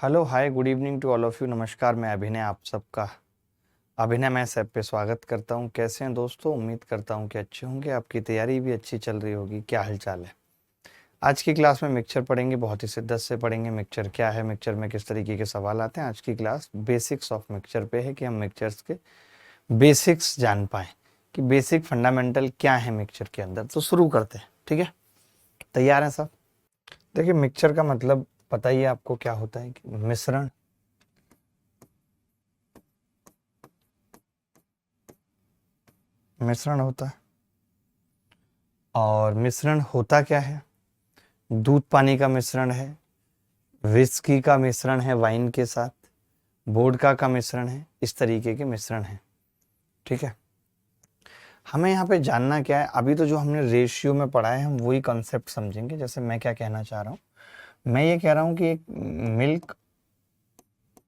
Hello hi good evening to all of you. नमस्कार, मैं अभिनय आप सबका अभिनय मैं ऐप पे स्वागत करता हूँ। कैसे हैं दोस्तों? उम्मीद करता हूँ कि अच्छे होंगे, आपकी तैयारी भी अच्छी चल रही होगी। क्या हालचाल है? आज की क्लास में मिक्सचर पढ़ेंगे, बहुत ही शिद्दत से पढ़ेंगे। मिक्सचर क्या है, मिक्सचर में किस तरीके के सवाल आते हैं। आज की क्लास बेसिक्स ऑफ मिक्सचर पे है कि हम मिक्सचर्स के बेसिक्स जान पाएँ कि बेसिक फंडामेंटल क्या है मिक्सचर के अंदर। तो शुरू करते हैं, ठीक है? तैयार हैं सब? देखिए, मिक्सचर का मतलब पता ही है आपको क्या होता है कि मिश्रण। मिश्रण होता है, और मिश्रण होता क्या है? दूध पानी का मिश्रण है, विस्की का मिश्रण है वाइन के साथ, वोडका का मिश्रण है, इस तरीके के मिश्रण है। ठीक है, हमें यहाँ पे जानना क्या है? अभी तो जो हमने रेशियो में पढ़ा है हम वही कॉन्सेप्ट समझेंगे। जैसे मैं क्या कहना चाह रहा हूँ, मैं ये कह रहा हूँ कि एक मिल्क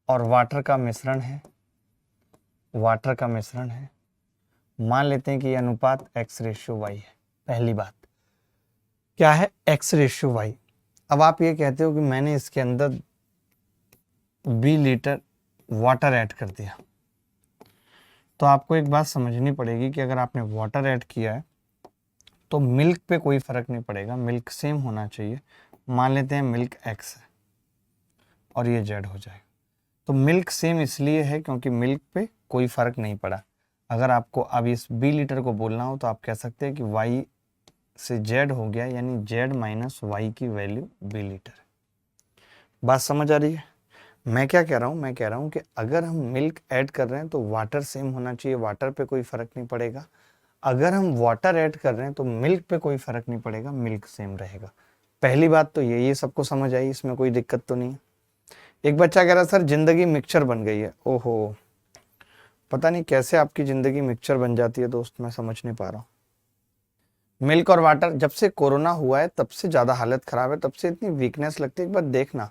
और वाटर का मिश्रण है, वाटर का मिश्रण है। मान लेते हैं कि ये अनुपात x/y है। पहली बात क्या है? x/y। अब आप ये कहते हो कि मैंने इसके अंदर 20 लीटर वाटर ऐड कर दिया, तो आपको एक बात समझनी पड़ेगी कि अगर आपने वाटर ऐड किया है तो मिल्क पे कोई फ़र्क नहीं पड़ेगा, मिल्क सेम होना चाहिए। मान लेते हैं मिल्क x है और ये z हो जाएगा, तो मिल्क सेम इसलिए है क्योंकि मिल्क पे कोई फ़र्क नहीं पड़ा। अगर आपको अब इस 20 लीटर को बोलना हो तो आप कह सकते हैं कि y से z हो गया, यानी z माइनस वाई की वैल्यू 20 लीटर। बात समझ आ रही है? मैं क्या कह रहा हूँ? मैं कह रहा हूँ कि अगर हम मिल्क ऐड कर रहे हैं तो वाटर सेम होना चाहिए, वाटर पे कोई फ़र्क नहीं पड़ेगा। अगर हम वाटर ऐड कर रहे हैं तो मिल्क पे कोई फ़र्क नहीं पड़ेगा, मिल्क सेम रहेगा। पहली बात तो ये सबको समझ आई, इसमें कोई दिक्कत तो नहीं है। एक बच्चा कह रहा सर जिंदगी मिक्सचर बन गई है। ओहो, पता नहीं कैसे आपकी ज़िंदगी मिक्सचर बन जाती है दोस्त, मैं समझ नहीं पा रहा हूँ। मिल्क और वाटर, जब से कोरोना हुआ है तब से ज़्यादा हालत ख़राब है, तब से इतनी वीकनेस लगती है। एक बार देखना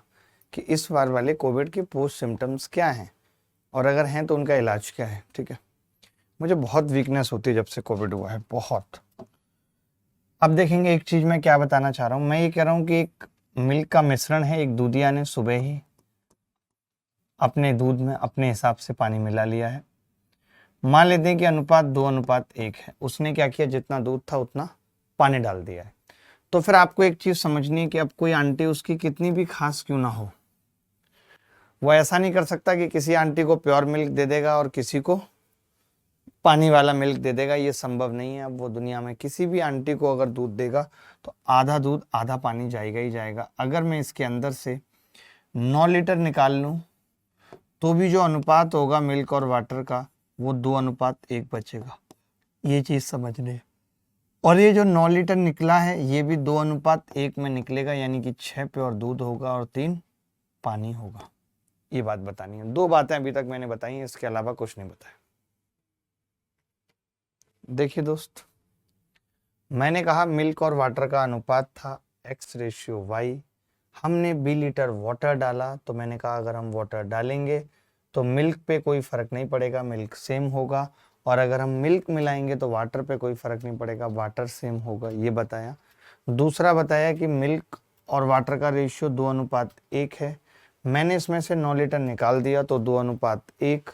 कि इस बार वाले कोविड के पोस्ट सिम्टम्स क्या हैं, और अगर हैं तो उनका इलाज क्या है। ठीक है, मुझे बहुत वीकनेस होती है जब से कोविड हुआ है, बहुत। अब देखेंगे एक चीज़ मैं क्या बताना चाह रहा हूँ। मैं ये कह रहा हूँ कि एक मिल्क का मिश्रण है, एक दूधिया ने सुबह ही अपने दूध में अपने हिसाब से पानी मिला लिया है। मान लेते हैं कि अनुपात 2:1 है। उसने क्या किया, जितना दूध था उतना पानी डाल दिया है। तो फिर आपको एक चीज़ समझनी है कि अब कोई आंटी उसकी कितनी भी खास क्यों ना हो, वो ऐसा नहीं कर सकता कि किसी आंटी को प्योर मिल्क दे देगा और किसी को पानी वाला मिल्क दे देगा। ये संभव नहीं है। अब वो दुनिया में किसी भी आंटी को अगर दूध देगा तो आधा दूध आधा पानी जाएगा ही जाएगा। अगर मैं इसके अंदर से 9 लीटर निकाल लूँ तो भी जो अनुपात होगा मिल्क और वाटर का वो 2:1 बचेगा। ये चीज़ समझनी है। और ये जो 9 लीटर निकला है ये भी 2:1 में निकलेगा, यानी कि 6 प्योर दूध होगा और 3 पानी होगा। ये बात बतानी है। 2 बातें अभी तक मैंने बताई हैं, इसके अलावा कुछ नहीं बताया। देखिए दोस्त, मैंने कहा मिल्क और वाटर का अनुपात था x/y। हमने 20 लीटर वाटर डाला, तो मैंने कहा अगर हम वाटर डालेंगे तो मिल्क पे कोई फ़र्क नहीं पड़ेगा, मिल्क सेम होगा। और अगर हम मिल्क मिलाएंगे तो वाटर पे कोई फ़र्क नहीं पड़ेगा, वाटर सेम होगा। ये बताया। दूसरा बताया कि मिल्क और वाटर का रेशियो 2:1 है। मैंने इसमें से 9 लीटर निकाल दिया तो 2:1,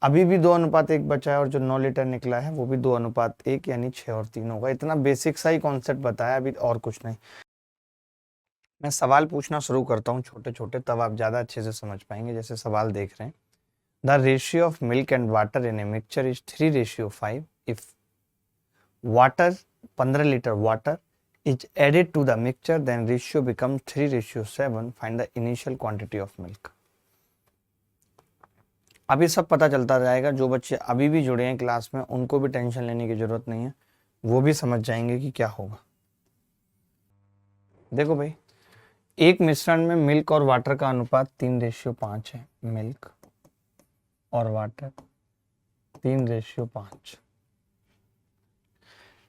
अभी भी 2:1 बचा है, और जो 9 लीटर निकला है वो भी 2:1, यानी 6 और 3 होगा। इतना बेसिक सा ही कॉन्सेप्ट बताया अभी, और कुछ नहीं। मैं सवाल पूछना शुरू करता हूँ छोटे छोटे, तब आप ज़्यादा अच्छे से समझ पाएंगे। जैसे सवाल देख रहे हैं, the ratio of milk and water in a mixture is 3:5। If water 15 litre water is added to the mixture, then ratio becomes 3:7. Find the initial quantity of milk. अभी सब पता चलता जाएगा। जो बच्चे अभी भी जुड़े हैं क्लास में उनको भी टेंशन लेने की जरूरत नहीं है, वो भी समझ जाएंगे कि क्या होगा। देखो भाई, एक मिश्रण में मिल्क और वाटर का अनुपात 3:5 है। मिल्क और वाटर 3:5।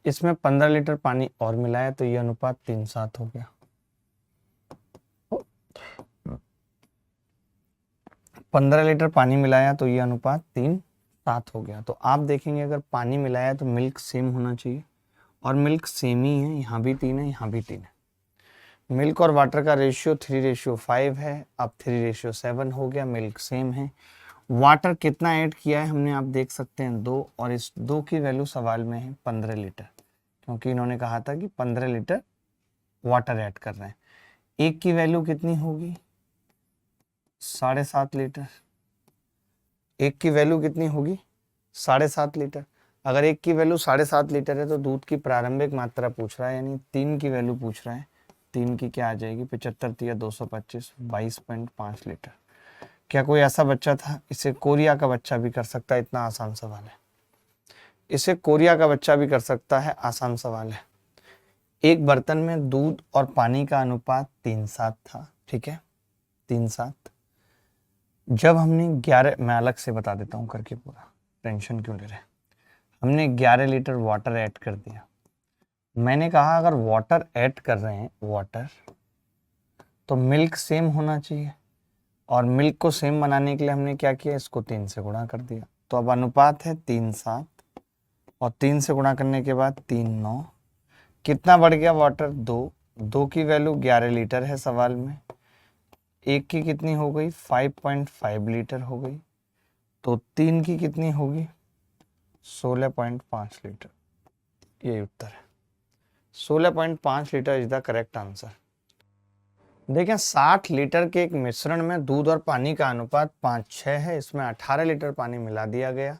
इसमें 15 लीटर पानी और मिलाया तो ये अनुपात 3:7 हो गया। 15 लीटर पानी मिलाया तो ये अनुपात 3:7 हो गया। तो आप देखेंगे अगर पानी मिलाया तो मिल्क सेम होना चाहिए, और मिल्क सेम ही है। यहाँ भी 3 है, यहाँ भी 3 है। मिल्क और वाटर का रेशियो 3:5 है, अब 3:7 हो गया, मिल्क सेम है। वाटर कितना ऐड किया है हमने, आप देख सकते हैं 2, और इस 2 की वैल्यू सवाल में है 15 लीटर, क्योंकि इन्होंने कहा था कि 15 लीटर वाटर ऐड कर रहे हैं। एक की वैल्यू कितनी होगी, 7.5 लीटर। एक की वैल्यू कितनी होगी, 7.5 लीटर। अगर एक की वैल्यू 7.5 लीटर है तो दूध की प्रारंभिक मात्रा पूछ रहा है, यानी 3 की वैल्यू पूछ रहा है। 3 की क्या आ जाएगी, 75 या 225, 22.5 लीटर। क्या कोई ऐसा बच्चा था, इसे कोरिया का बच्चा भी कर सकता है, इतना आसान सवाल है। इसे कोरिया का बच्चा भी कर सकता है, आसान सवाल है। एक बर्तन में दूध और पानी का अनुपात 3:7 था, ठीक है, 3:7। जब हमने 11, मैं अलग से बता देता हूँ करके, पूरा टेंशन क्यों ले रहे, हमने 11 लीटर वाटर ऐड कर दिया। मैंने कहा अगर वाटर ऐड कर रहे हैं, वाटर, तो मिल्क सेम होना चाहिए, और मिल्क को सेम बनाने के लिए हमने क्या किया, इसको 3 से गुणा कर दिया। तो अब अनुपात है 3:7, और 3 से गुणा करने के बाद 3:9, कितना बढ़ गया वाटर, 2। 2 की वैल्यू 11 लीटर है सवाल में, एक की कितनी हो गई, 5.5 लीटर हो गई, तो 3 की कितनी होगी, 16.5 लीटर। यही उत्तर है, 16.5 litre is the correct answer. देखें, 60 लीटर के एक मिश्रण में दूध और पानी का अनुपात 5:6 है, इसमें 18 लीटर पानी मिला दिया गया,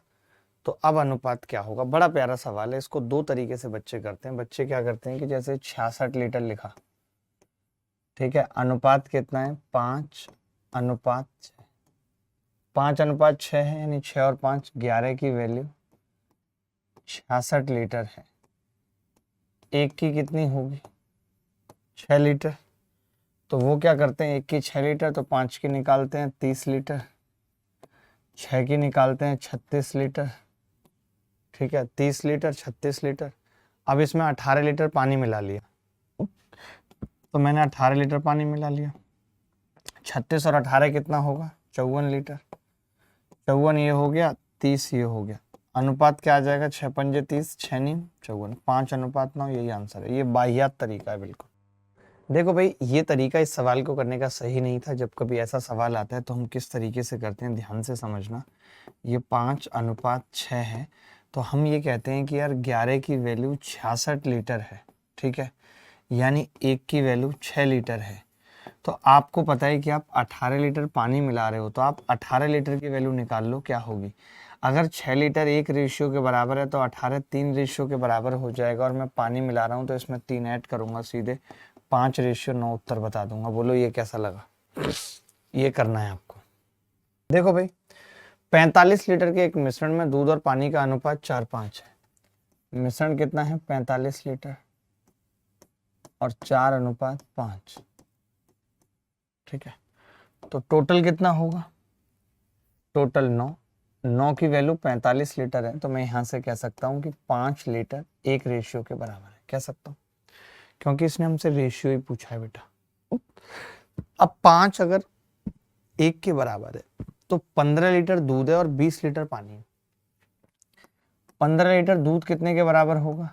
तो अब अनुपात क्या होगा। बड़ा प्यारा सवाल है, इसको 2 तरीके से बच्चे करते हैं। बच्चे क्या करते हैं कि जैसे 66 लीटर लिखा, ठीक है, अनुपात कितना है, 5:6। 5:6 है, यानी 6 और 5 11 की वैल्यू 66 लीटर है। एक की कितनी होगी, 6 लीटर, तो वो क्या करते हैं, एक की 6 लीटर, तो 5 की निकालते हैं 30 लीटर, 6 की निकालते हैं 36 लीटर, ठीक है, 30 लीटर 36 लीटर। अब इसमें 18 लीटर पानी मिला लिया, तो मैंने 18 लीटर पानी मिला लिया। 36 और 18 कितना होगा, 54 लीटर। 54 ये हो गया, 30 ये हो गया, अनुपात क्या आ जाएगा, 6 पंजे 30, 6 नीम 54, 5:9, यही आंसर है। ये बाहियात तरीका है बिल्कुल। देखो भाई, ये तरीका इस सवाल को करने का सही नहीं था। जब कभी ऐसा सवाल आता है तो हम किस तरीके से करते हैं, ध्यान से समझना। ये 5:6 है, तो हम ये कहते हैं कि यार 11 की वैल्यू 66 लीटर है, ठीक है, यानी एक की वैल्यू 6 लीटर है। तो आपको पता है कि आप 18 लीटर पानी मिला रहे हो, तो आप 18 लीटर की वैल्यू निकाल लो क्या होगी। अगर 6 लीटर 1 रेशियो के बराबर है तो 18 3 रेशियो के बराबर हो जाएगा, और मैं पानी मिला रहा हूँ तो इसमें 3 ऐड करूंगा, सीधे 5:9 उत्तर बता दूंगा। बोलो ये कैसा लगा, ये करना है आपको। देखो भाई, 45 लीटर के एक मिश्रण में दूध और पानी का अनुपात 4:5 है। मिश्रण कितना है, 45 लीटर और 4:5, ठीक है, तो टोटल कितना होगा, टोटल 9। 9 की वैल्यू 45 लीटर है, तो मैं यहां से कह सकता हूं कि 5 लीटर 1 रेशियो के बराबर है, कह सकता हूं, क्योंकि इसने हमसे रेशियो ही पूछा है बेटा। अब 5 अगर 1 के बराबर है तो 15 लीटर दूध है और 20 लीटर पानी है। 15 लीटर दूध कितने के बराबर होगा,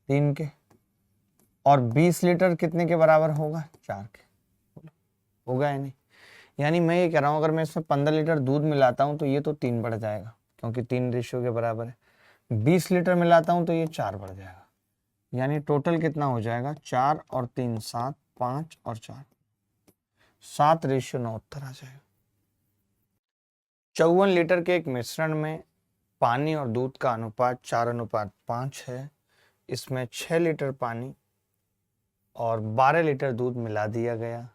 3 के, और 20 लीटर कितने के बराबर होगा, 4 के। होगा या नहीं, यानी मैं ये कह रहा हूं अगर मैं इसमें 15 लीटर दूध मिलाता हूं तो ये तो 3 बढ़ जाएगा, क्योंकि 3 रेशियो के बराबर है। 20 लीटर मिलाता हूं तो ये 4 बढ़ जाएगा, यानी टोटल कितना हो जाएगा, 4 और 3 7, 5 और 4 7:9 उत्तर आ जाएगा। 54 लीटर के एक मिश्रण में पानी और दूध का अनुपात 4:5 है। इसमें 6 लीटर पानी और 12 लीटर दूध मिला दिया गया,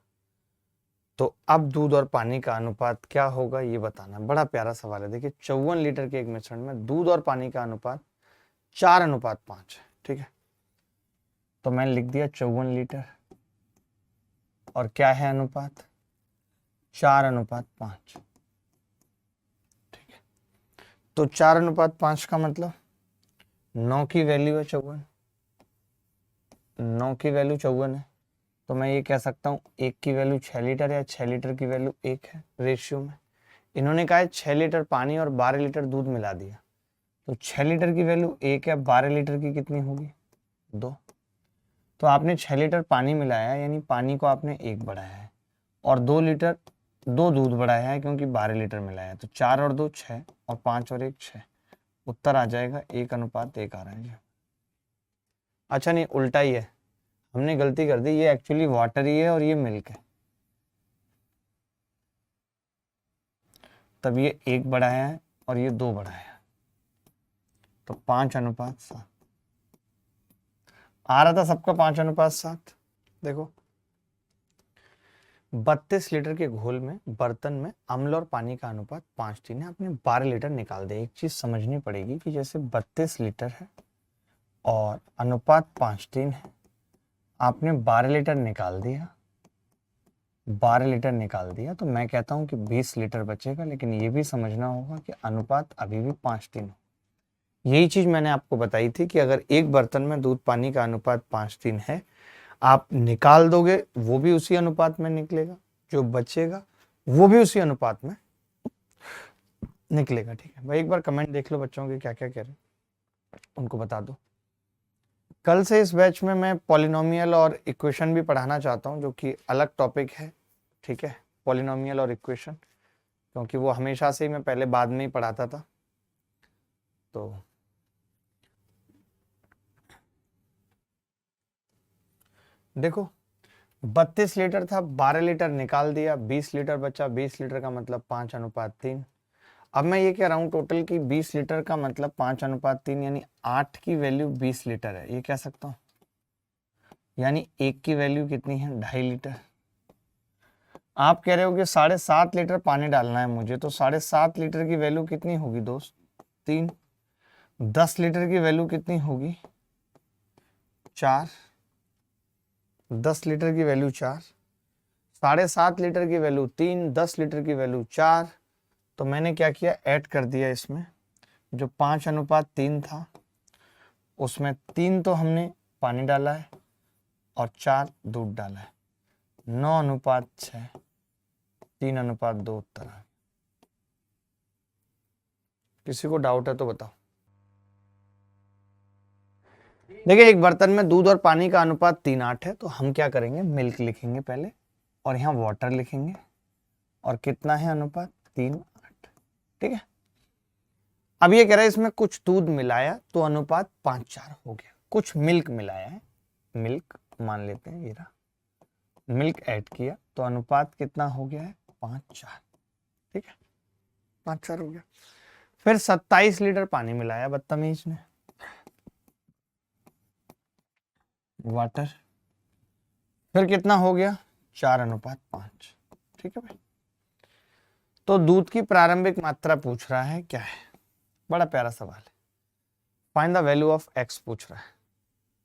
तो अब दूध और पानी का अनुपात क्या होगा ये बताना। बड़ा प्यारा सवाल है। देखिए, 54 लीटर के एक मिश्रण में दूध और पानी का अनुपात 4:5 है, ठीक है, तो मैंने लिख दिया 54 लीटर, और क्या है अनुपात, 4:5, ठीक है, तो 4:5 का मतलब 9 की वैल्यू है 54, 9 की वैल्यू 54 है, तो मैं ये कह सकता हूँ 1 की वैल्यू 6 लीटर या 6 लीटर की वैल्यू 1 है रेशियो में। इन्होंने कहा है 6 लीटर पानी और 12 लीटर दूध मिला दिया, तो 6 लीटर की वैल्यू 1 है, 12 लीटर की कितनी होगी, 2, तो आपने 6 लीटर पानी मिलाया, यानी पानी को आपने 1 बढ़ाया है, और 2 लीटर 2 दूध बढ़ाया है क्योंकि 12 लीटर मिलाया है। तो 4 और 2 6, और 5 और 1 6। उत्तर आ जाएगा 1:1 आ रहा है। अच्छा नहीं, उल्टा ही है, हमने गलती कर दी, ये एक्चुअली वाटर ही है और ये मिल्क है। तब ये 1 बढ़ाया है और ये 2 बढ़ाया है, तो 5:7 आ रहा था सबका 5:7। देखो 32 लीटर के घोल में बर्तन में अम्ल और पानी का अनुपात 5:3 है, आपने 12 लीटर निकाल दिया। एक चीज समझनी पड़ेगी कि जैसे 32 लीटर है और अनुपात 5:3 है, आपने 12 लीटर निकाल दिया, 12 लीटर निकाल दिया, तो मैं कहता हूं कि 20 लीटर बचेगा। लेकिन ये भी समझना होगा कि अनुपात अभी भी 5:3 हो। यही चीज मैंने आपको बताई थी कि अगर एक बर्तन में दूध पानी का अनुपात 5:3 है, आप निकाल दोगे वो भी उसी अनुपात में निकलेगा, जो बचेगा वो भी उसी अनुपात में निकलेगा। ठीक है भाई, एक बार कमेंट देख लो बच्चों के क्या क्या कह रहे हैं, उनको बता दो। कल से इस बैच में मैं पॉलिनोमियल और इक्वेशन भी पढ़ाना चाहता हूं, जो कि अलग टॉपिक है। ठीक है, पॉलिनोमियल और इक्वेशन, क्योंकि वो हमेशा से ही मैं पहले बाद में ही पढ़ाता था। तो देखो 32 लीटर था, 12 लीटर निकाल दिया, 20 लीटर बचा। 20 लीटर का मतलब 5:3। अब मैं ये कह रहा हूँ टोटल की 20 लीटर का मतलब 5:3, यानी 8 की वैल्यू 20 लीटर है, ये कह सकता हूँ। यानी 1 की वैल्यू कितनी है, 2.5 लीटर। आप कह रहे हो कि 7.5 लीटर पानी डालना है मुझे, तो 7.5 लीटर की वैल्यू कितनी होगी दोस्त, 3। 10 लीटर की वैल्यू कितनी होगी, 4। 10 लीटर की वैल्यू 4, 7.5 लीटर की वैल्यू 3, 10 लीटर की वैल्यू 4। तो मैंने क्या किया, ऐड कर दिया इसमें। जो 5:3 था उसमें 3 तो हमने पानी डाला है और 4 दूध डाला है। 9:6, 3:2 उत्तर है। किसी को डाउट है तो बताओ। देखिए एक बर्तन में दूध और पानी का अनुपात 3:8 है, तो हम क्या करेंगे, मिल्क लिखेंगे पहले और यहाँ वाटर लिखेंगे, और कितना है अनुपात, 3:8। ठीक है, अब ये कह रहा है इसमें कुछ दूध मिलाया तो अनुपात 5:4 हो गया। कुछ मिल्क मिलाया है, मिल्क मान लेते हैं, ये रहा, मिल्क ऐड किया तो अनुपात कितना हो गया है, 5:4। ठीक है, 5:4 हो गया। फिर 27 लीटर पानी मिलाया बदतमीज ने, वाटर, फिर कितना हो गया, 4:5। ठीक है भाई, तो दूध की प्रारंभिक मात्रा पूछ रहा है, क्या है, बड़ा प्यारा सवाल है। Find the value of x पूछ रहा है,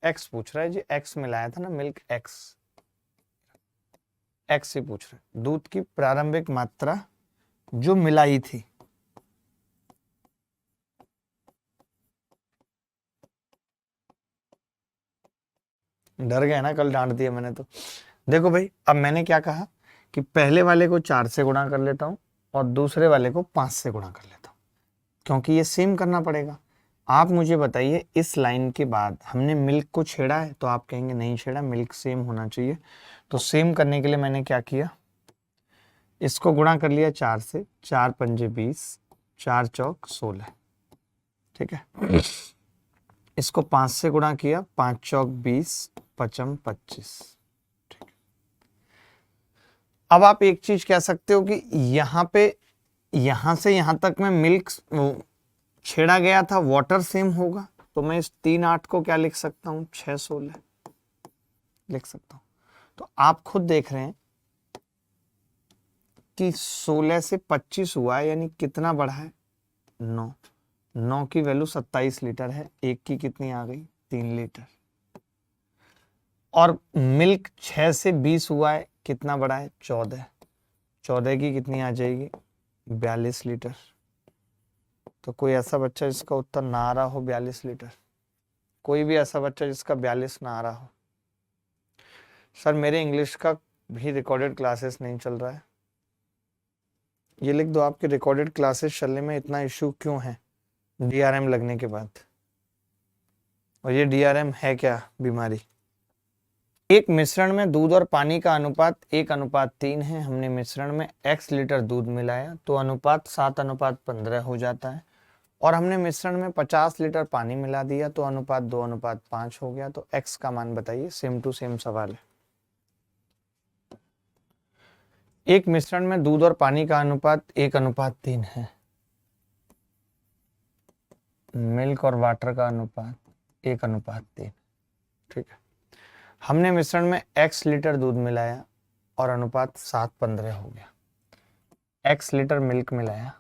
एक्स पूछ रहा है जी, एक्स मिलाया था ना, मिल्क एक्स, एक्स ही पूछ रहा है। दूध की प्रारंभिक मात्रा जो मिलाई थी, डर गए ना, कल डांट दिया मैंने तो। देखो भाई, अब मैंने क्या कहा कि पहले वाले को 4 से गुणा कर लेता हूं और दूसरे वाले को 5 से गुणा कर लेता हूं, क्योंकि ये सेम करना पड़ेगा। आप मुझे बताइए, इस लाइन के बाद हमने मिल्क को छेड़ा है, तो आप कहेंगे नहीं छेड़ा, मिल्क सेम होना चाहिए। तो सेम करने के लिए मैंने क्या किया, इसको गुणा कर लिया 4 से, 4 पंजे 20, 4 चौक 16। ठीक है, इसको 5 से गुणा किया, 5 चौक 20, 5 25। ठीक, अब आप एक चीज कह सकते हो कि यहाँ पे, यहां से यहां तक में मिल्क छेड़ा गया था, वाटर सेम होगा, तो मैं इस 3:8 को क्या लिख सकता हूं, 6:16 लिख सकता हूं। तो आप खुद देख रहे हैं कि 16 से 25 हुआ है, यानी कितना बढ़ा है, 9। 9 की वैल्यू 27 लीटर है, एक की कितनी आ गई, 3 लीटर। और मिल्क 6 से 20 हुआ है, कितना बढ़ा है, 14। 14 की कितनी आ जाएगी, 42 लीटर। तो कोई ऐसा बच्चा जिसका उत्तर ना आ रहा हो 42 लीटर, कोई भी ऐसा बच्चा जिसका 42 ना आ रहा हो। सर मेरे इंग्लिश का भी रिकॉर्डेड क्लासेस नहीं चल रहा है, ये लिख दो, आपके रिकॉर्डेड क्लासेस चलने में इतना इशू क्यों है डीआरएम लगने के बाद। और ये डीआरएम है क्या बीमारी, एक मिश्रण में दूध और पानी का अनुपात 1:3 है। हमने मिश्रण में x लीटर दूध मिलाया तो अनुपात 7:15 हो जाता है। और हमने मिश्रण में 50 लीटर पानी मिला दिया तो अनुपात 2:5 हो गया। तो x का मान बताइए। सेम टू सेम सवाल है। एक मिश्रण में दूध और पानी का अनुपात 1:3 है। मिल्क और वाटर का अनुपात 1:3। ठीक है। हमने मिश्रण में x लीटर दूध मिलाया और अनुपात 7:15 हो गया। x लीटर मिल्क मिलाया,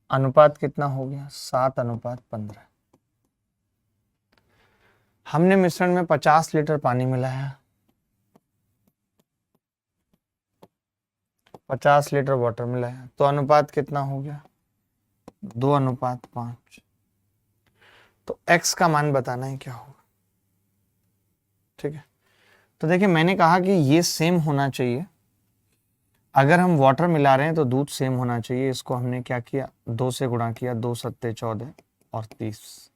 अनुपात कितना हो गया? 7:15। हमने मिश्रण में 50 लीटर पानी मिलाया, 50 लीटर वाटर मिलाया तो अनुपात कितना हो गया? 2:5। तो x का मान बताना है क्या होगा। ठीक है। तो देखिए मैंने कहा कि ये सेम होना चाहिए। अगर हम वाटर मिला रहे हैं तो दूध सेम होना चाहिए। इसको हमने क्या किया? 2 से गुणा किया, 2 सत्ते 14 और 30।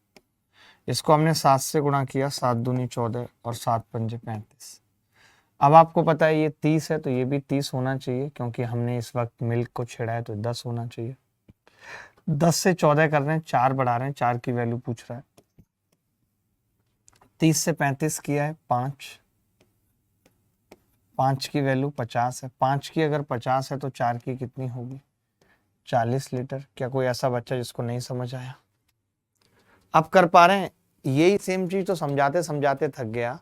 इसको हमने 7 से गुणा किया, 7 दूनी 14 और 7 पंजे 35। अब आपको पता है ये 30 है तो ये भी 30 होना चाहिए, क्योंकि हमने इस वक्त मिल्क को छेड़ा है तो 10 होना चाहिए। 10 से 14 कर रहे हैं, 4 बढ़ा रहे हैं, 4 की वैल्यू पूछ रहा है। 30 से 35 किया है 5, 5 की वैल्यू 50 है। 5 की अगर 50 है तो 4 की कितनी होगी? 40 लीटर। क्या कोई ऐसा बच्चा जिसको नहीं समझ आया? अब कर पा रहे हैं? यही सेम चीज तो समझाते समझाते थक गया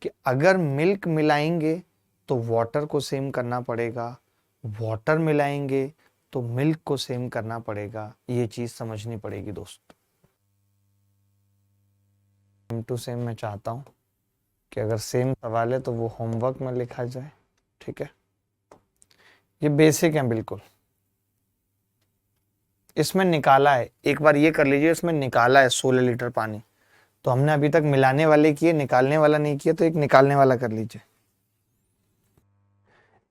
कि अगर मिल्क मिलाएंगे तो वाटर को सेम करना पड़ेगा, वाटर मिलाएंगे तो मिल्क को सेम करना पड़ेगा। ये चीज समझनी पड़ेगी दोस्त। सेम टू सेम मैं चाहता हूं कि अगर सेम सवाल है तो वो होमवर्क में लिखा जाए। ठीक है, ये बेसिक है बिल्कुल। इसमें निकाला है, एक बार ये कर लीजिए। इसमें निकाला है 16 लीटर पानी। तो हमने अभी तक मिलाने वाले किए, निकालने वाला नहीं किया, तो एक निकालने वाला कर लीजिए।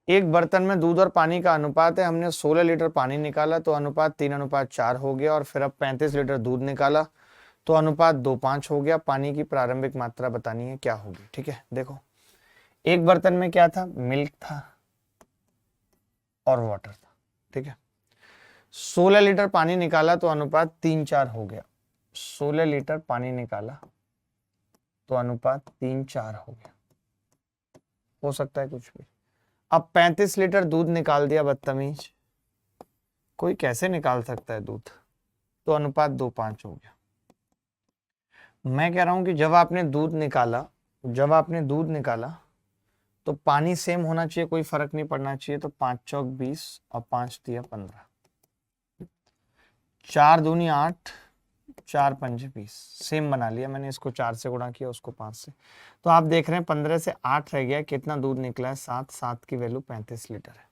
एक बर्तन में दूध और पानी का अनुपात है। हमने 16 लीटर पानी निकाला तो अनुपात 3:4 हो गया। और फिर अब 35 लीटर दूध निकाला तो अनुपात 2:5 हो गया। पानी की प्रारंभिक मात्रा बतानी है, क्या होगी। ठीक है, देखो एक बर्तन में क्या था? मिल्क था और वाटर था। ठीक है, 16 लीटर पानी निकाला तो अनुपात 3:4 हो गया। 16 लीटर पानी निकाला तो अनुपात 3:4 हो गया। हो सकता है कुछ भी। अब 35 लीटर दूध निकाल दिया बदतमीज। कोई कैसे निकाल सकता है दूध? तो अनुपात 2:5 हो गया। मैं कह रहा हूं कि जब आपने दूध निकाला तो पानी सेम होना चाहिए, कोई फर्क नहीं पड़ना चाहिए। तो 5 चौक 20 और 5 दिया 15, 4 दूनी 8, 4 पंजे 20। सेम बना लिया मैंने। इसको 4 से गुणा किया, उसको 5 से। तो आप देख रहे हैं 15 से 8 रह गया। कितना दूध निकला है? 7। 7 की वैल्यू 35 लीटर है।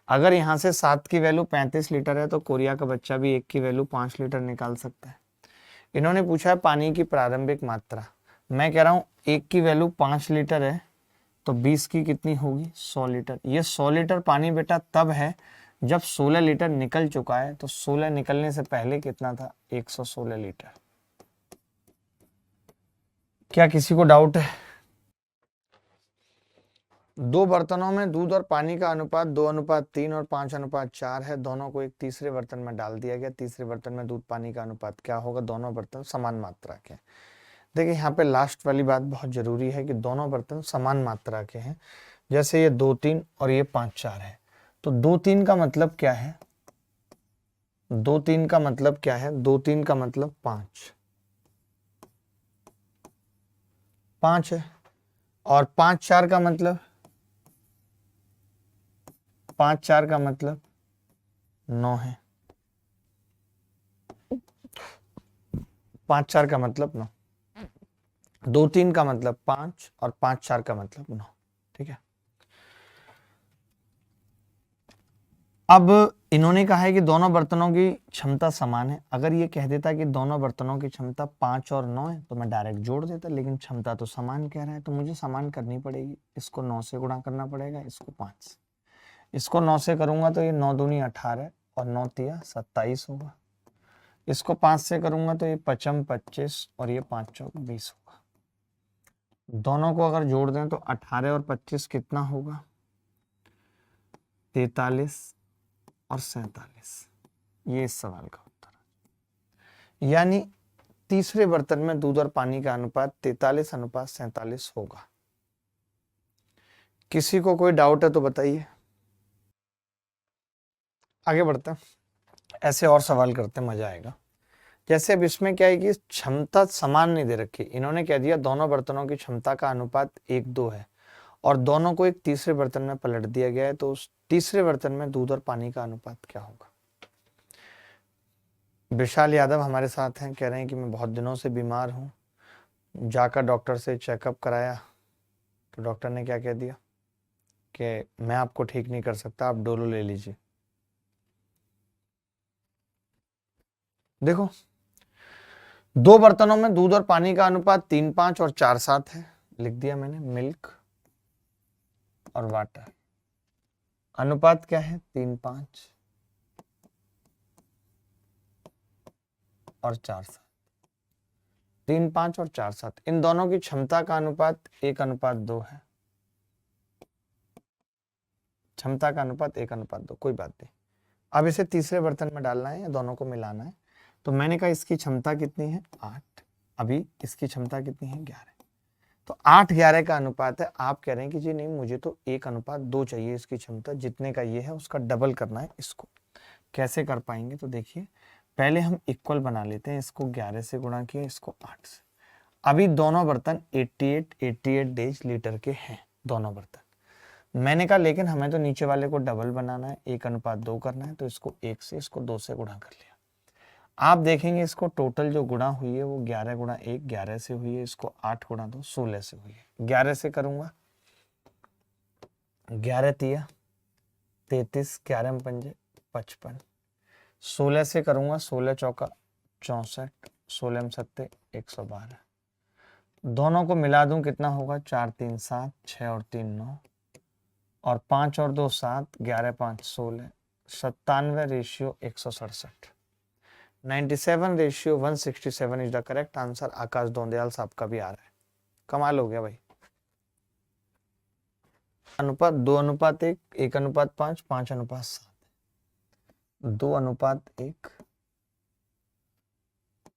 अगर यहाँ से 7 की वैल्यू 35 लीटर है तो कोरिया का बच्चा भी 1 की वैल्यू 5 लीटर निकाल सकता है। इन्होंने पूछा है पानी की प्रारंभिक मात्रा। मैं कह रहा हूँ 1 की वैल्यू 5 लीटर है तो 20 की कितनी होगी? 100 लीटर। ये 100 लीटर पानी बेटा तब है जब 16 लीटर निकल चुका है। तो 16 निकलने से पहले कितना था? 116 लीटर। क्या किसी को डाउट है? दो बर्तनों में दूध और पानी का अनुपात 2:3 और 5:4 है। दोनों को एक तीसरे बर्तन में डाल दिया गया। तीसरे बर्तन में दूध पानी का अनुपात क्या होगा? दोनों बर्तन समान मात्रा के। देखिए यहाँ पे लास्ट वाली बात बहुत जरूरी है कि दोनों बर्तन समान मात्रा के हैं। जैसे ये 2-3 और ये 5-4 है। तो 2-3 का मतलब क्या है? 2-3 का मतलब क्या है? 2-3 का मतलब 5 है। और 5-4 का मतलब 5-4 का मतलब 9 है। 5-4 का मतलब 9। 2-3 का मतलब 5 और 5-4 का मतलब 9। ठीक है, अब इन्होंने कहा है कि दोनों बर्तनों की क्षमता समान है। अगर ये कह देता कि दोनों बर्तनों की क्षमता 5 और 9 है तो मैं डायरेक्ट जोड़ देता, लेकिन क्षमता तो समान कह रहा है तो मुझे समान करनी पड़ेगी। इसको 9 से गुणा करना पड़ेगा, इसको 5 से। इसको 9 से करूंगा तो ये 9 दूनी 18 और 9 तिया 27 होगा। इसको 5 से करूंगा तो ये 5 25 और ये 5 चौक 20 होगा। दोनों को अगर जोड़ दें तो 18 और 25 कितना होगा? 43 और 47। ये इस सवाल का उत्तर है। यानी तीसरे बर्तन में दूध और पानी का अनुपात 43:47 होगा। किसी को कोई डाउट है तो बताइए। आगे बढ़ते हैं, ऐसे और सवाल करते हैं, मजा आएगा। जैसे अब इसमें क्या है कि क्षमता समान नहीं दे रखी, इन्होंने कह दिया दोनों बर्तनों की क्षमता का अनुपात 1:2 है और दोनों को एक तीसरे बर्तन में पलट दिया गया है, तो उस तीसरे बर्तन में दूध और पानी का अनुपात क्या होगा? विशाल यादव हमारे साथ हैं, कह रहे हैं कि मैं बहुत दिनों से बीमार हूं, जाकर डॉक्टर से चेकअप कराया तो डॉक्टर ने क्या कह दिया कि मैं आपको ठीक नहीं कर सकता, आप डोलो ले लीजिए। देखो, दो बर्तनों में दूध और पानी का अनुपात 3:5 और 4:7 है, लिख दिया मैंने, मिल्क और वाटर। अनुपात क्या है? 3:5 और 4:7। 3:5 और 4:7, इन दोनों की क्षमता का अनुपात 1:2 है। क्षमता का अनुपात 1:2, कोई बात नहीं। अब इसे तीसरे बर्तन में डालना है या दोनों को मिलाना है, तो मैंने कहा इसकी क्षमता कितनी है? 8। अभी इसकी क्षमता कितनी है? 11। तो 8:11 का अनुपात है। आप कह रहे हैं कि जी नहीं, मुझे तो 1:2 चाहिए इसकी क्षमता, जितने का ये है उसका डबल करना है इसको। कैसे कर पाएंगे? तो देखिए, पहले हम इक्वल बना लेते हैं, इसको 11 से गुणा किया, इसको 8 से। अभी दोनों बर्तन 88 डेज लीटर के हैं, दोनों बर्तन। मैंने कहा लेकिन हमें तो नीचे वाले को डबल बनाना है, 1:2 करना है, तो इसको 1 से, इसको 2 से गुणा कर लिया। आप देखेंगे इसको टोटल जो गुणा हुई है वो 11 गुणा 1 11 से हुई है, इसको 8 गुणा 2 16 से हुई है। 11 से करूंगा, 11 तिया 33, 11 पंजे 55। 16 से करूंगा, 16 चौका 64, 16 सत्ते 112। दोनों को मिला दूं कितना होगा? 4 3 7, 6 और 3 9, और 5 और 2 7, 11 5 16, 97 ratio 167। 97:167 is the correct answer. Akash Dondiyal साहब का भी आ रहा है, कमाल हो गया भाई। अनुपात 2:1, 1:5, 5:7, 2:1,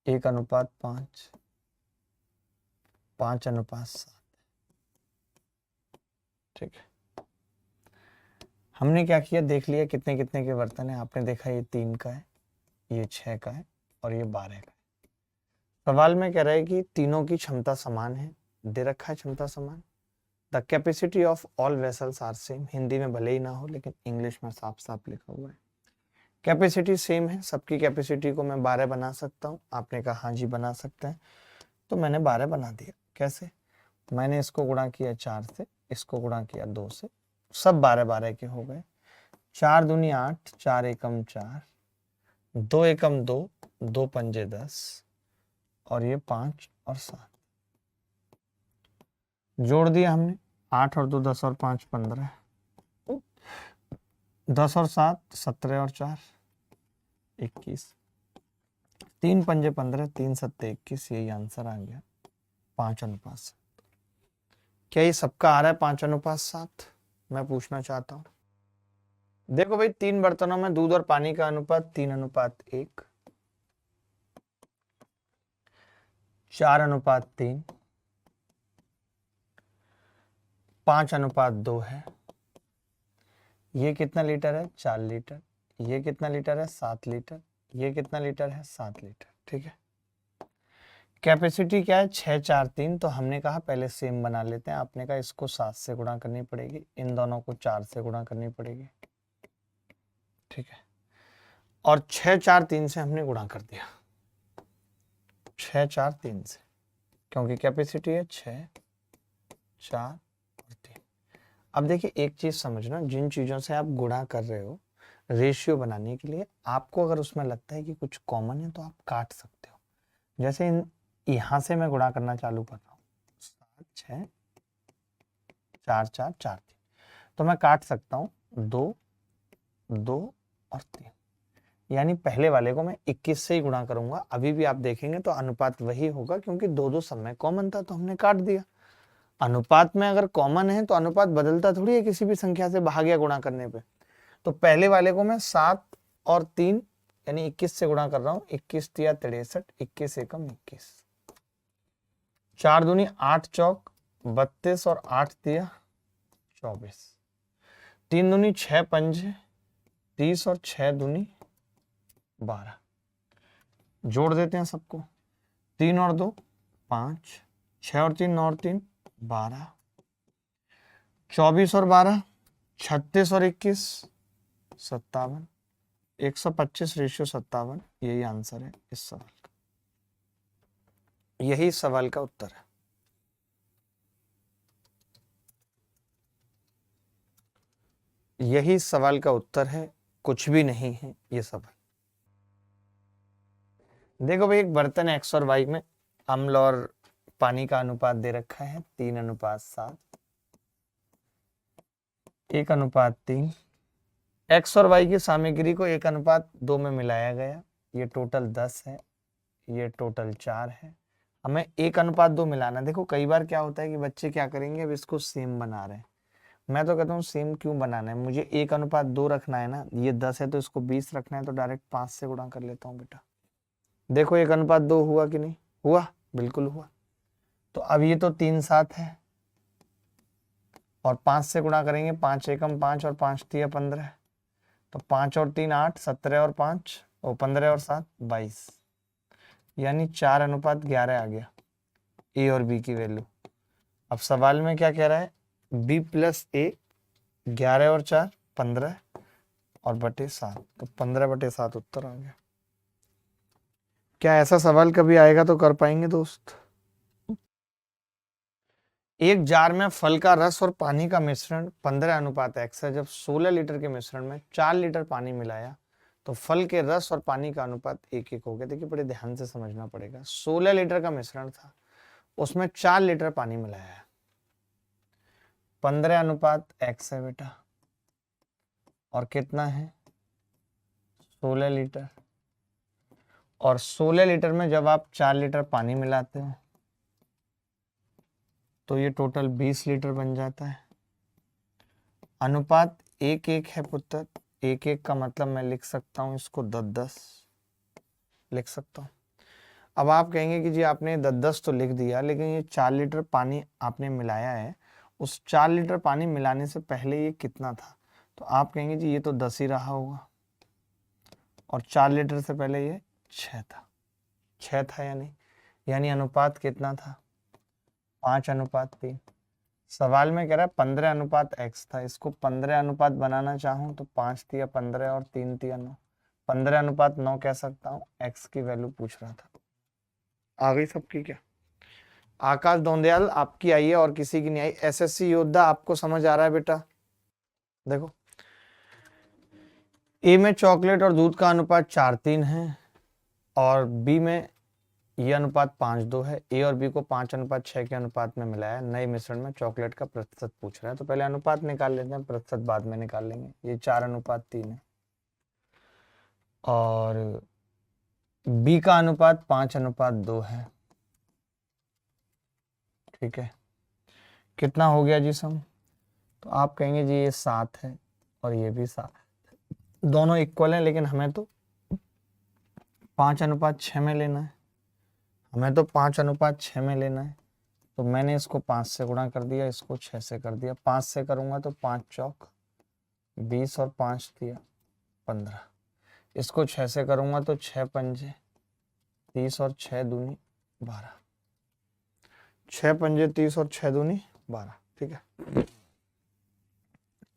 1:5, 5:7। ठीक है, हमने क्या किया, देख लिया कितने कितने के बर्तन है। आपने देखा ये 3 का है, ये 6 का है और ये 12 का है। सवाल में कह रहा है कि तीनों की क्षमता समान है, दे रखा है क्षमता समान। The capacity of all vessels are same, Hindi में भले ही ना हो लेकिन इंग्लिश में साफ साफ लिखा हुआ है। कैपेसिटी सेम है, सबकी कैपेसिटी को मैं 12 बना सकता हूँ। आपने कहा हाँ जी बना सकते हैं, तो मैंने 12 बना दिया। कैसे? मैंने इसको गुणा किया 4 से, इसको गुणा किया 2 से, सब 12 के हो गए। 4 दूनी 8, 4 एकम 4, 2 एकम 2, 2 पंजे 10, और ये 5 और 7 जोड़ दिया हमने। 8 और 2 10 और 5 15, 10 और 7 17 और 4 21, 3 पंजे 15, 3 सत्ते 21, यही आंसर आ गया 5:7। क्या ये सबका आ रहा है 5:7? मैं पूछना चाहता हूं। देखो भाई, 3 बर्तनों में दूध और पानी का अनुपात 3:1, 4:3, 5:2 है। ये कितना लीटर है? 4 लीटर। ये कितना लीटर है? 7 लीटर। ये कितना लीटर है? 7 लीटर। ठीक है, कैपेसिटी क्या है? 6 4 3। तो हमने कहा पहले सेम बना लेते हैं। आपने कहा इसको 7 से गुणा करनी पड़ेगी, इन दोनों को 4 से गुणा करनी पड़ेगी। ठीक है, और 6 4 3 से हमने गुणा कर दिया, 6 4 3 से, क्योंकि कैपेसिटी है 6 4 और 3। अब देखिए एक चीज समझना, जिन चीजों से आप गुणा कर रहे हो रेशियो बनाने के लिए, आपको अगर उसमें लगता है कि कुछ कॉमन है तो आप काट सकते हो। जैसे यहां से मैं गुणा करना चालू कर रहा हूँ, 7 6 4 4 4 3, तो मैं काट सकता हूँ 2 2 और 3, यानी पहले वाले को मैं 21 से ही गुणा करूंगा। अभी भी आप देखेंगे तो अनुपात वही होगा, क्योंकि 2 2 सब में कॉमन था तो हमने काट दिया। अनुपात में अगर कॉमन है तो अनुपात बदलता थोड़ी है किसी भी संख्या से भाग या गुणा करने पे। तो पहले वाले को मैं 7 और 3 यानी 21 से गुणा कर रहा हूं। 21 तिया 63, 21 एकम 21, 4 दूनी 8 चौक 32 और 8 तिया 24, 3 दूनी 6 पंजे 30 और 6 दूनी 12। जोड़ देते हैं सबको। 3 और 2 5, 6 और 3 9 और 3 12, 24 और 12 36 और 21 57, 125 रेशियो 57। यही आंसर है इस सवाल का। यही सवाल का उत्तर है। यही सवाल का उत्तर है, कुछ भी नहीं है ये सवाल। देखो भाई, एक बर्तन है, एक्स और वाई में अम्ल और पानी का अनुपात दे रखा है 3:7, 1:3। एक्स और वाई की सामग्री को 1:2 में मिलाया गया। ये टोटल 10 है, ये टोटल 4 है। हमें 1:2 मिलाना। देखो कई बार क्या होता है कि बच्चे क्या करेंगे, अब इसको सेम बना रहे हैं। मैं तो कहता हूँ सेम क्यों बनाना है, मुझे 1:2 रखना है ना। ये 10 है तो इसको 20 रखना है, तो डायरेक्ट 5 से गुणा कर लेता हूँ बेटा। देखो 1:2 हुआ कि नहीं हुआ? बिल्कुल हुआ। तो अब ये तो 3 7 है और 5 से गुणा करेंगे। 5 एकम 5 और 5 तिया 15, तो 5 और 3 8, 17 और 5 और 15 और 7 22, यानी 4:11 आ गया ए और बी की वैल्यू। अब सवाल में क्या कह रहा है, बी प्लस ए 11 और 4 15 और बटे 7, तो 15/7 उत्तर आ गया। क्या ऐसा सवाल कभी आएगा तो कर पाएंगे दोस्त? एक जार में फल का रस और पानी का मिश्रण 15:x है। जब 16 लीटर के मिश्रण में 4 लीटर पानी मिलाया तो फल के रस और पानी का अनुपात 1:1 हो गया। देखिए बड़े ध्यान से समझना पड़ेगा। 16 लीटर का मिश्रण था, उसमें 4 लीटर पानी मिलाया है। 15:x है बेटा, और कितना है 16 लीटर। और 16 लीटर में जब आप 4 लीटर पानी मिलाते हो तो ये टोटल 20 लीटर बन जाता है। अनुपात 1:1 है पुत्र। 1:1 का मतलब मैं लिख सकता हूं इसको 10:10 लिख सकता हूं। अब आप कहेंगे कि जी आपने 10:10 तो लिख दिया, लेकिन ये 4 लीटर पानी आपने मिलाया है, उस 4 लीटर पानी मिलाने से पहले ये कितना था? तो आप कहेंगे जी ये तो 10 ही रहा होगा, और 4 लीटर से पहले ये 6 था। 6 था यानी अनुपात कितना था? 5:3। सवाल में कह रहा है 15:x था। इसको 15 बनाना चाहूं तो 5 तिया 15 और 3 तिया 9, 15:9 कह सकता हूं। x की वैल्यू पूछ रहा था। आ गई सबकी क्या? आकाश दोंदियाल आपकी आई है और किसी की नहीं आई। एसएससी योद्धा आपको समझ आ रहा है बेटा? देखो ए में चॉकलेट और दूध का अनुपात 4:3 है, और बी में ये अनुपात 5:2 है। ए और बी को 5:6 के अनुपात में मिलाया। नए मिश्रण में चॉकलेट का प्रतिशत पूछ रहा है, तो पहले अनुपात निकाल लेते हैं, प्रतिशत बाद में निकाल लेंगे। ये 4:3 है, और बी का अनुपात 5:2 है। ठीक है, कितना हो गया जी सम? तो आप कहेंगे जी ये 7 है और ये भी 7, दोनों इक्वल हैं, लेकिन हमें तो 5:6 में लेना है। हमें तो 5:6 में लेना है, तो मैंने इसको 5 से गुणा कर दिया, इसको 6 से कर दिया। 5 से करूंगा तो 5 चौक 20 और 5 दिया 15। इसको 6 से करूंगा तो 6 पंजे 30 और 6 दूनी 12। 6 पंजे 30 और 6 दूनी 12। ठीक है,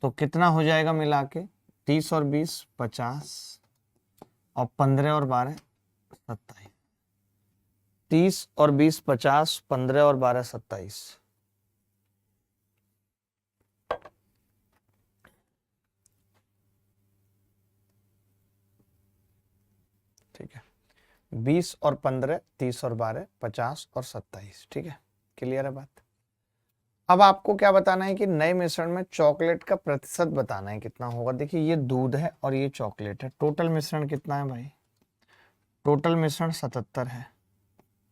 तो कितना हो जाएगा मिला के? 30 और 20 50, और 15 और 12 27। 30 और 20 50, 15 और 12 27। ठीक है, 20 और 15, 30 और 12 50 और 27। ठीक है, क्लियर है बात? अब आपको क्या बताना है कि नए मिश्रण में चॉकलेट का प्रतिशत बताना है कितना होगा। देखिए ये दूध है और ये चॉकलेट है। टोटल मिश्रण कितना है भाई? टोटल मिश्रण 77 है,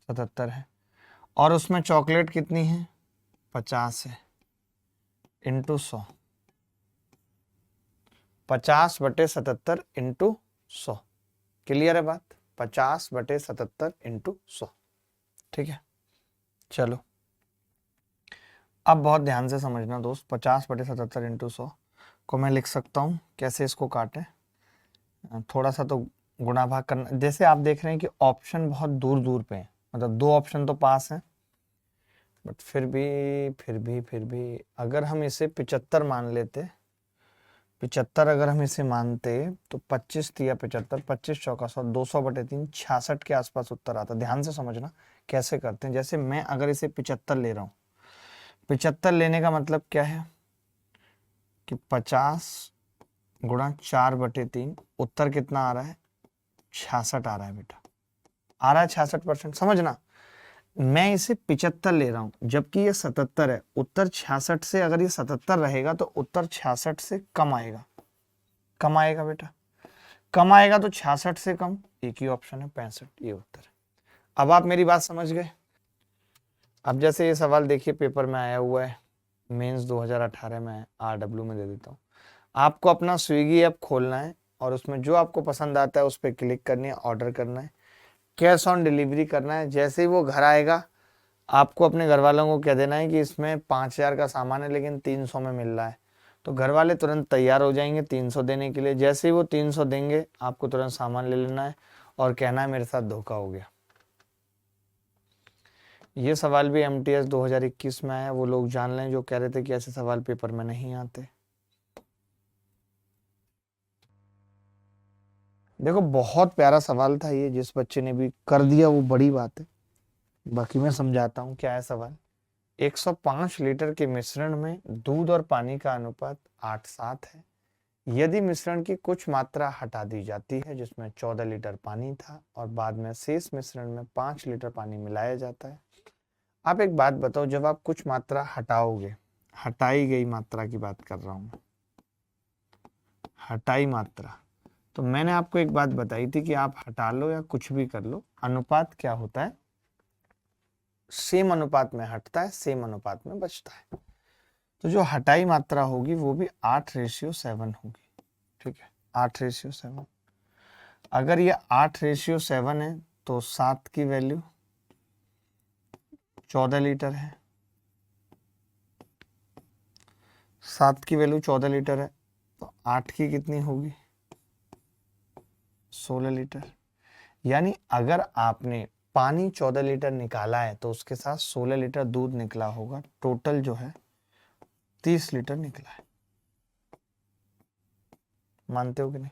77 है, और उसमें चॉकलेट कितनी है? 50 है इंटू 100, 50/77 इंटू 100। क्लियर है बात? 50/77 इंटू 100। ठीक है, चलो अब बहुत ध्यान से समझना दोस्त। 50/77 इंटू 100 को मैं लिख सकता हूँ कैसे, इसको काटें, थोड़ा सा तो गुणा भाग करना। जैसे आप देख रहे हैं कि ऑप्शन बहुत दूर दूर पे हैं, मतलब 2 ऑप्शन तो पास हैं, बट फिर भी अगर हम इसे 75 मान लेते, 75 अगर हम इसे मानते तो 25 या 75, 25 चौका 100, 200/3, 66 के आसपास उत्तर आता। ध्यान से समझना कैसे करते हैं। जैसे मैं अगर इसे 75 ले रहा हूँ, 75 लेने का मतलब क्या है कि 50 गुणा 4/3, उत्तर कितना आ रहा है? 66 आ रहा है बेटा, आ रहा है 66%। समझना, मैं इसे 75 ले रहा हूं जबकि ये 77 है। उत्तर 66 से, अगर ये 77 रहेगा तो उत्तर 66 से कम आएगा। कम आएगा बेटा, कम आएगा तो 66 से कम, एक ही ऑप्शन है 65, ये उत्तर है। अब आप मेरी बात समझ गए। अब जैसे ये सवाल देखिए पेपर में आया हुआ है, मेंस 2018 में, RW में दे देता हूँ। आपको अपना स्विगी ऐप खोलना है और उसमें जो आपको पसंद आता है उस पर क्लिक करनी है, ऑर्डर करना है, कैश ऑन डिलीवरी करना है। जैसे ही वो घर आएगा आपको अपने घर वालों को कह देना है कि इसमें 5000 का सामान है लेकिन 300 में मिल रहा है, तो घर वाले तुरंत तैयार हो जाएंगे 300 देने के लिए। जैसे ही वो 300 देंगे आपको तुरंत सामान ले लेना है और कहना है मेरे साथ धोखा हो गया। ये सवाल भी MTS 2021 में आया, वो लोग जान लें जो कह रहे थे कि ऐसे सवाल पेपर में नहीं आते। देखो बहुत प्यारा सवाल था ये, जिस बच्चे ने भी कर दिया वो बड़ी बात है। बाकी मैं समझाता हूँ क्या है सवाल। 105 लीटर के मिश्रण में दूध और पानी का अनुपात 8:7 है। यदि मिश्रण की कुछ मात्रा हटा दी जाती है जिसमें 14 लीटर पानी था और बाद में शेष मिश्रण में 5 लीटर पानी मिलाया जाता है। आप एक बात बताओ, जब आप कुछ मात्रा हटाओगे, हटाई गई मात्रा की बात कर रहा हूं, हटाई मात्रा, तो मैंने आपको एक बात बताई थी कि आप हटा लो या कुछ भी कर लो, अनुपात क्या होता है? सेम अनुपात में हटता है, सेम अनुपात में बचता है। तो जो हटाई मात्रा होगी वो भी 8:7 होगी। ठीक है, 8:7। अगर ये 8:7 है तो 7 की वैल्यू 14 लीटर है। 7 की वैल्यू 14 लीटर है तो 8 की कितनी होगी? 16 लीटर। यानी अगर आपने पानी 14 लीटर निकाला है तो उसके साथ 16 लीटर दूध निकला होगा। टोटल जो है 30 लीटर निकला है। मानते हो कि नहीं?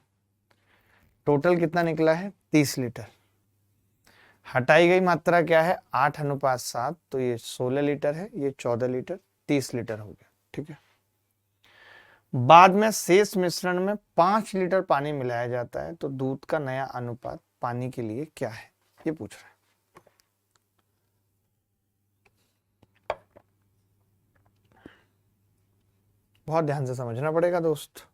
टोटल कितना निकला है? 30 लीटर। हटाई गई मात्रा क्या है? 8:7, तो ये 16 लीटर है, ये 14 लीटर, 30 लीटर हो गया। ठीक है, बाद में शेष मिश्रण में 5 लीटर पानी मिलाया जाता है, तो दूध का नया अनुपात पानी के लिए क्या है, ये पूछ रहा है। बहुत ध्यान से समझना पड़ेगा दोस्त।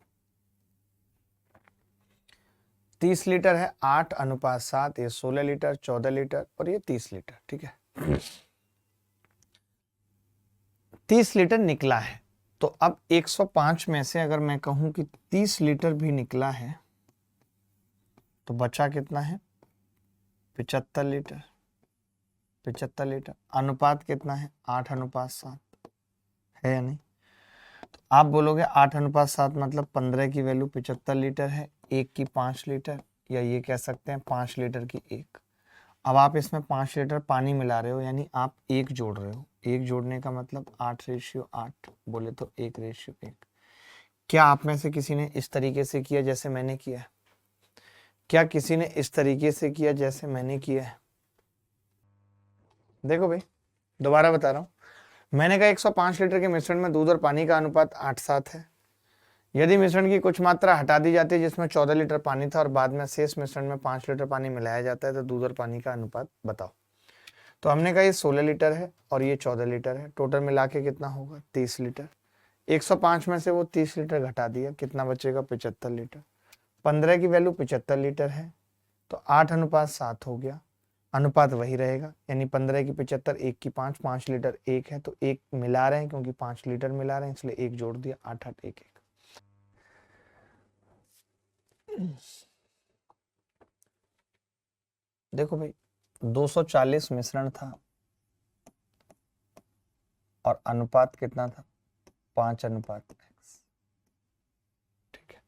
30 लीटर है, 8:7, ये 16 लीटर, 14 लीटर और ये 30 लीटर। ठीक है, 30 लीटर निकला है। तो अब 105 में से अगर मैं कहूं कि 30 लीटर भी निकला है तो बचा कितना है? 75 लीटर। 75 लीटर। अनुपात कितना है? 8:7 है या नहीं? तो आप बोलोगे 8:7 मतलब 15 की वैल्यू 75 लीटर है, 1 की 5 लीटर, या ये कह सकते हैं 5 लीटर की 1। अब आप इसमें 5 लीटर पानी मिला रहे हो, यानी आप 1 जोड़ रहे हो। 1 जोड़ने का मतलब 8:8 बोले तो 1:1। क्या आप में से किसी ने इस तरीके से किया जैसे मैंने किया? क्या किसी ने इस तरीके से किया जैसे मैंने किया है? देखो भाई, दोबारा बता रहा हूं। मैंने कहा 105 लीटर के मिश्रण में दूध और पानी का अनुपात 8:7 है। यदि मिश्रण की कुछ मात्रा हटा दी जाती है जिसमें 14 लीटर पानी था और बाद में शेष मिश्रण में 5 लीटर पानी मिलाया जाता है, तो दूध और पानी का अनुपात बताओ। तो हमने कहा ये 16 लीटर है और ये 14 लीटर है, टोटल मिला के कितना होगा? 30 लीटर। 105 में से वो 30 लीटर घटा दिया, कितना बचेगा? 75 लीटर। 15 की वैल्यू 75 लीटर है तो 8:7 हो गया। अनुपात वही रहेगा, यानी 15 की 75, 1 की 5, 5 लीटर 1 है तो 1 मिला रहे हैं क्योंकि 5 लीटर मिला रहे हैं इसलिए 1 जोड़ दिया, 8 8 1 1। देखो भाई 240 मिश्रण था और अनुपात कितना था, 5:x। ठीक है,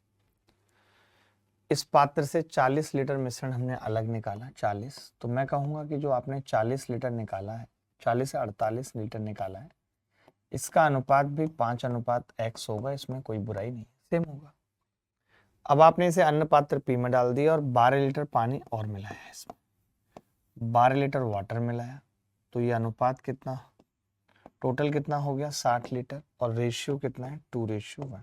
इस पात्र से 40 लीटर मिश्रण हमने अलग निकाला, 40, तो मैं कहूंगा कि जो आपने 40 लीटर निकाला है, 40 से 48 लीटर निकाला है, इसका अनुपात भी 5:x होगा, इसमें कोई बुराई नहीं, सेम होगा। अब आपने इसे अन्य पात्र पी में डाल दिया और 12 लीटर पानी और मिलाया है, इसमें 12 लीटर वाटर मिलाया, तो ये अनुपात कितना, टोटल कितना हो गया 60 लीटर और रेशियो कितना है 2:1।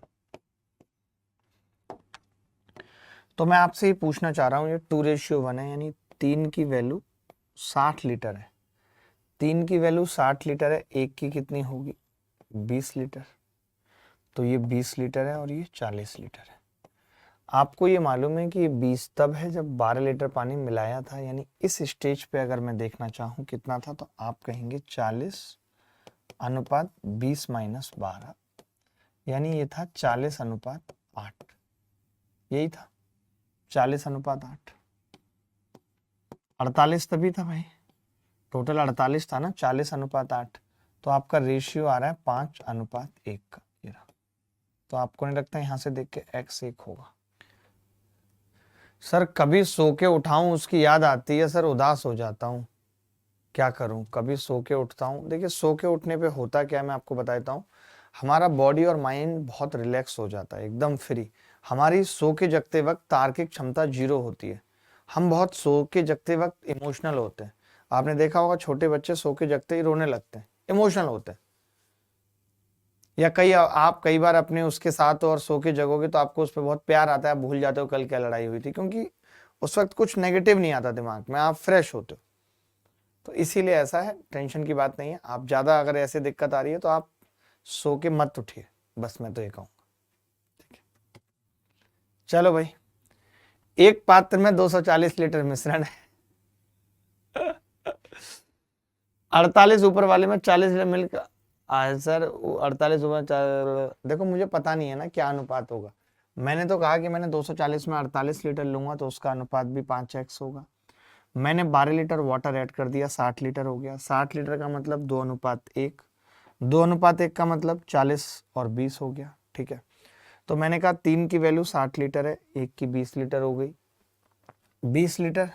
तो मैं आपसे ये पूछना चाह रहा हूँ, ये 2:1 है, यानी 3 की वैल्यू 60 लीटर है, 3 की वैल्यू 60 लीटर है, 1 की कितनी होगी 20 लीटर, तो ये 20 लीटर है और ये 40 लीटर है। आपको ये मालूम है कि ये 20 तब है जब 12 लीटर पानी मिलाया था, यानी इस स्टेज पे अगर मैं देखना चाहूँ कितना था तो आप कहेंगे 40:20 - 12, यानी ये था 40:8, यही था 40:8। 48 तभी था भाई, टोटल 48 था ना, 40:8, तो आपका रेशियो आ रहा है 5:1 का, ये रहा। तो आपको नहीं लगता यहां से देख के x 1 होगा। सर कभी सो के उठाऊं उसकी याद आती है सर, उदास हो जाता हूं, क्या करूं, कभी सो के उठता हूं। देखिए सो के उठने पे होता क्या है मैं आपको बताता हूं, हमारा बॉडी और माइंड बहुत रिलैक्स हो जाता है, एकदम फ्री। हमारी सो के जगते वक्त तार्किक क्षमता 0 होती है, हम बहुत सो के जगते वक्त इमोशनल होते हैं। आपने देखा होगा छोटे बच्चे सो के जगते ही रोने लगते हैं, इमोशनल होते हैं। या आप कई बार अपने उसके साथ और सो के जगोगे तो आपको उस पर बहुत प्यार आता है, आप भूल जाते हो कल क्या लड़ाई हुई थी, क्योंकि उस वक्त कुछ नेगेटिव नहीं आता दिमाग में, आप फ्रेश होते हो। तो इसीलिए ऐसा है, टेंशन की बात नहीं है। आप ज्यादा अगर ऐसे दिक्कत आ रही है तो आप सो के मत उठिए, बस मैं तो ये कहूंगा। ठीक है, चलो भाई, एक पात्र में 240 लीटर मिश्रण है 48 ऊपर वाले में 40 लीटर मिलकर सर 48 ऊपर देखो मुझे पता नहीं है ना क्या अनुपात होगा। मैंने तो कहा कि मैंने 240 में 48 लीटर लूंगा तो उसका अनुपात भी 5x होगा। मैंने 12 लीटर वाटर ऐड कर दिया, 60 लीटर हो गया। 60 लीटर का मतलब 2:1, 2:1 का मतलब 40 और 20 हो गया। ठीक है, तो मैंने कहा 3 की वैल्यू 60 लीटर है, 1 की 20 लीटर हो गई, 20 लीटर,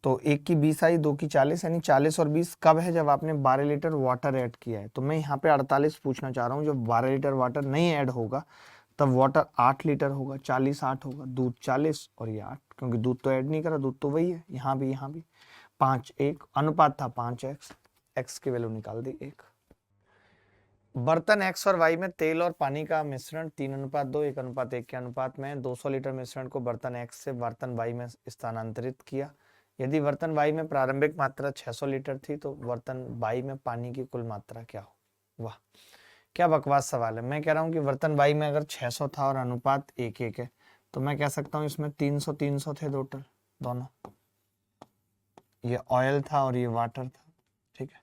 तो 1 की 20 आई, 2 की 40, यानी 40 और 20 कब है, जब आपने 12 लीटर वाटर ऐड किया है। तो मैं यहाँ पे 48 पूछना चाह रहा हूँ, जब 12 लीटर वाटर नहीं ऐड होगा तब वाटर 8 लीटर होगा, 40 8 होगा, दूध 40 और ये 8, क्योंकि दूध तो ऐड नहीं करा, दूध तो वही है, यहाँ भी 5:1 अनुपात था 5x, x की वैल्यू निकाल दी 1। बर्तन x और y में तेल और पानी का मिश्रण 3:2, 1:1 के अनुपात में 200 लीटर मिश्रण को बर्तन x से बर्तन y में स्थानांतरित किया। यदि बर्तन y में प्रारंभिक मात्रा 600 लीटर थी तो बर्तन y में पानी की कुल मात्रा क्या हो। वाह क्या बकवास सवाल है। मैं कह रहा हूँ कि बर्तन y में अगर 600 था और अनुपात 1:1 है तो मैं कह सकता हूँ इसमें 300 थे टोटल दोनों, ये ऑयल था और ये वाटर था। ठीक है,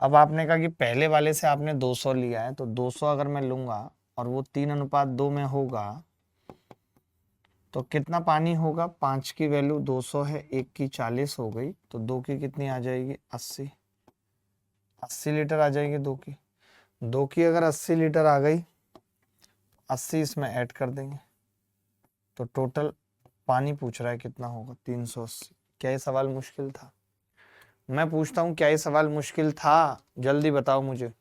अब आपने कहा कि पहले वाले से आपने 200 लिया है, तो 200 अगर मैं लूंगा और वो 3:2 में होगा तो कितना पानी होगा, 5 की वैल्यू 200 है, 1 की 40 हो गई, तो 2 की कितनी आ जाएगी 80 लीटर आ जाएगी 2 की अगर 80 लीटर आ गई, 80 इसमें ऐड कर देंगे तो टोटल पानी पूछ रहा है कितना होगा 380। क्या ये सवाल मुश्किल था? मैं पूछता हूँ क्या ये सवाल मुश्किल था, जल्दी बताओ मुझे।